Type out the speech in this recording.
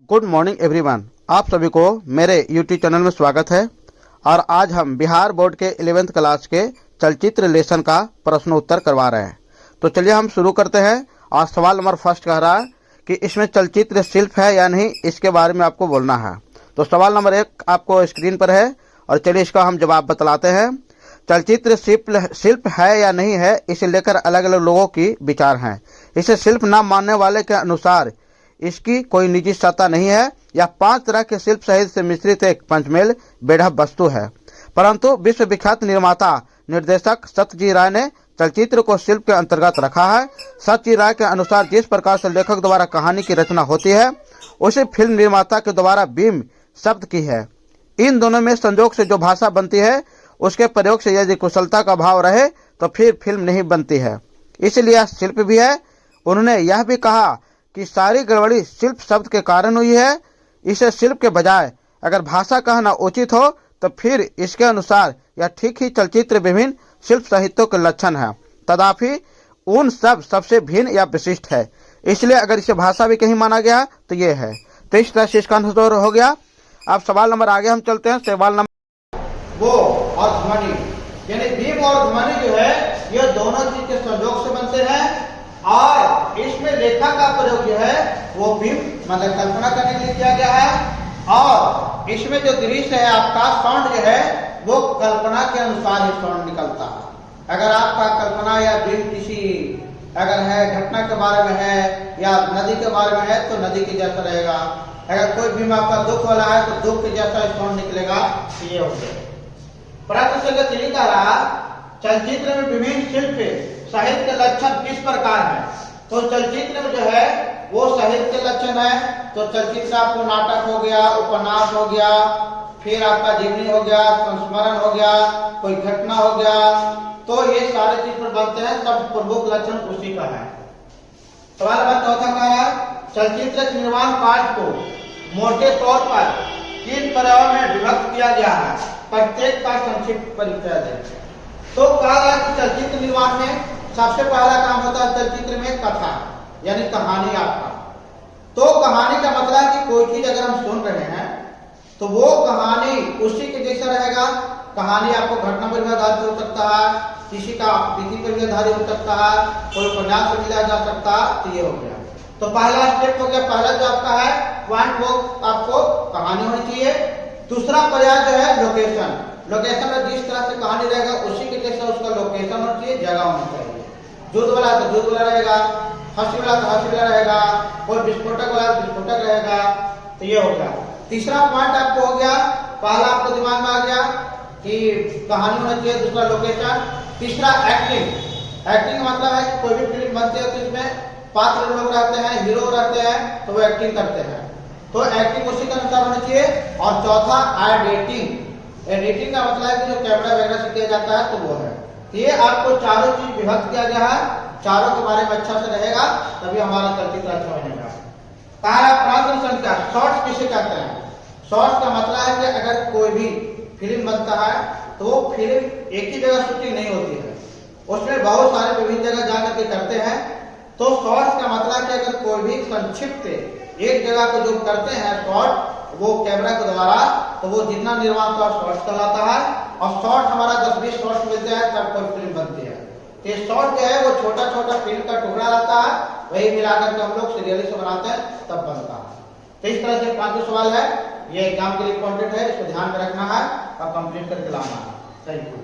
Good morning everyone. आप सभी को मेरे यूट्यूब चैनल में स्वागत है। और आज हम बिहार बोर्ड के 11th क्लास के चलचित्र लेसन का प्रश्न उत्तर करवा रहे हैं। तो चलिए हम शुरू करते हैं। आज सवाल नंबर फर्स्ट कह रहा है कि इसमें चलचित्र शिल्प है या नहीं, इसके बारे में आपको बोलना है। तो सवाल नंबर 1 आपको स्क्रीन पर है और चलिए इसका हम जवाब बतलाते हैं। चलचित्र शिल्प है या नहीं है, इसे लेकर अलग अलग लोगों की विचार हैं। इसे शिल्प न मानने वाले के अनुसार इसकी कोई निजी सत्ता नहीं है। यह 5 तरह के शिल्प सहित से मिश्रित एक पंचमेल बेढप वस्तु है। परंतु विश्व विख्यात निर्माता निर्देशक सत्यजीत राय ने चलचित्र को शिल्प के अंतर्गत रखा है। सत्यजीत राय के अनुसार जिस प्रकार से लेखक द्वारा कहानी की रचना होती है, उसे फिल्म निर्माता के द्वारा बीम शब्द की है। इन दोनों में संजोग से जो भाषा बनती है, उसके प्रयोग से यदि कुशलता का भाव रहे तो फिर फिल्म नहीं बनती है, इसलिए यह शिल्प भी है। उन्होंने यह भी कहा कि सारी गड़बड़ी शिल्प शब्द के कारण हुई है। इसे शिल्प के बजाय अगर भाषा कहना उचित हो तो फिर इसके अनुसार यह ठीक ही चलचित्र विभिन्न शिल्प साहित्यों के लक्षण है, तथापि उन सबसे भिन्न या विशिष्ट है। इसलिए अगर इसे भाषा भी कहीं माना गया तो ये है। तो इस तरह से इसका आंसर हो गया। अब सवाल नंबर आगे हम चलते हैं। सवाल नंबर वो और ध्वनि, यानी बीम और ध्वनि जो है ये दोनों चीज के संयोग से बनते हैं। और इसमें रेखा का प्रयोग जो है वो बीम मतलब कल्पना करने के लिए किया गया है। और इसमें जो दृश्य है आपका साउंड जो है वो कल्पना के अनुसार ही साउंड निकलता है। अगर आपका कल्पना या बीम किसी अगर है घटना के बारे में है या नदी के बारे में है तो नदी के जैसा रहेगा। अगर कोई बीम आपका दुख वाला है तो दुख के जैसा साउंड निकलेगा। ये हो गया प्रश्न संख्या 3 कह रहा चलचित्र में विभिन्न शिल्प साहित्य के लक्षण किस प्रकार है। तो चलचित्र में जो है वो साहित्य के लक्षण है। तो चलचित्र आपको नाटक हो गया, उपन्यास हो गया, फिर आपका जीवनी हो गया, संस्मरण हो गया, कोई घटना हो गया, तो ये सारे चीज पर बनते हैं। सब प्रमुख लक्षण उसी का है। सवाल नंबर 4 कह रहा चलचित्र के निर्माण कार्य को मोटे तौर पर 3 पर्यायों में विभक्त किया गया है, प्रत्येक का संक्षिप्त परिचय दें। तो कहा गया कि चलचित्र निर्माण में सबसे पहला काम होता है चलचित्र में कथा, यानी कहानी आपका। तो कहानी का मतलब है कि कोई चीज अगर हम सुन रहे हैं तो वो कहानी उसी के जैसा रहेगा। कहानी आपको घटना पर भी आधारित हो सकता है, किसी का तिथि पर भी आधारित हो सकता है, कोई उपन्यास पर भी लिया जा सकता है। तो ये हो गया। तो पहला स्टेप हो गया, पहला जो आपका है पॉइंट वो आपको कहानी होनी चाहिए। दूसरा पर्याय जो है लोकेशन। लोकेशन में जिस तरह से कहानी रहेगा उसी के जैसा उसका लोकेशन होना चाहिए, जगह होनी चाहिए। दूध वाला तो दूध वाला रहेगा, हंसी वाला तो हंसी वाला रहेगा, और विस्फोटक वाला विस्फोटक रहेगा। तो ये हो गया। तीसरा पॉइंट आपको हो गया, पहला आपको दिमाग में आ गया कि कहानी होनी चाहिए, दूसरा लोकेशन, तीसरा एक्टिंग। एक्टिंग का मतलब है कि कोई भी फिल्म बनती है तो इसमें पात्र लोग रहते हैं, हीरो रहते हैं, तो वो एक्टिंग करते हैं। तो एक्टिंग उसी के अनुसार होनी चाहिए। और चौथा एडिटिंग। एडिटिंग का मतलब है कि जो कैमरा वगैरह से किया जाता है तो वो है। ये आपको चारों चीज विभक्त किया गया है। चारों के बारे में अच्छा से रहेगा तभी हमारा चलचित्र अच्छा बनेगा। प्रश्न संख्या शॉर्ट्स किसे कहते हैं। शॉर्ट्स का मतलब है कि अगर कोई भी फिल्म बनता है तो वो फिल्म एक ही जगह शूटिंग नहीं होती है, उसमें बहुत सारे विभिन्न जगह जाकर के करते हैं। तो शॉर्ट्स का मतलब है कि अगर कोई भी संक्षिप्त एक जगह को जो करते हैं शॉर्ट वो कैमरा के द्वारा, तो वो जितना निर्माण का शॉर्ट कहलाता है। और शॉर्ट हमारा 10-20 शॉर्ट मिलते हैं तब कोई फिल्म बनती है। ये शॉर्ट जो है वो छोटा छोटा फिल्म का टुकड़ा रहता है, वही मिलाकर के हम लोग सीरियली से बनाते हैं तब बनता है। तो इस तरह से 5 सवाल है, ये एग्जाम के लिए इंपॉर्टेंट है, इसको ध्यान में रखना है और कंप्लीट करके लाना है। Thank you.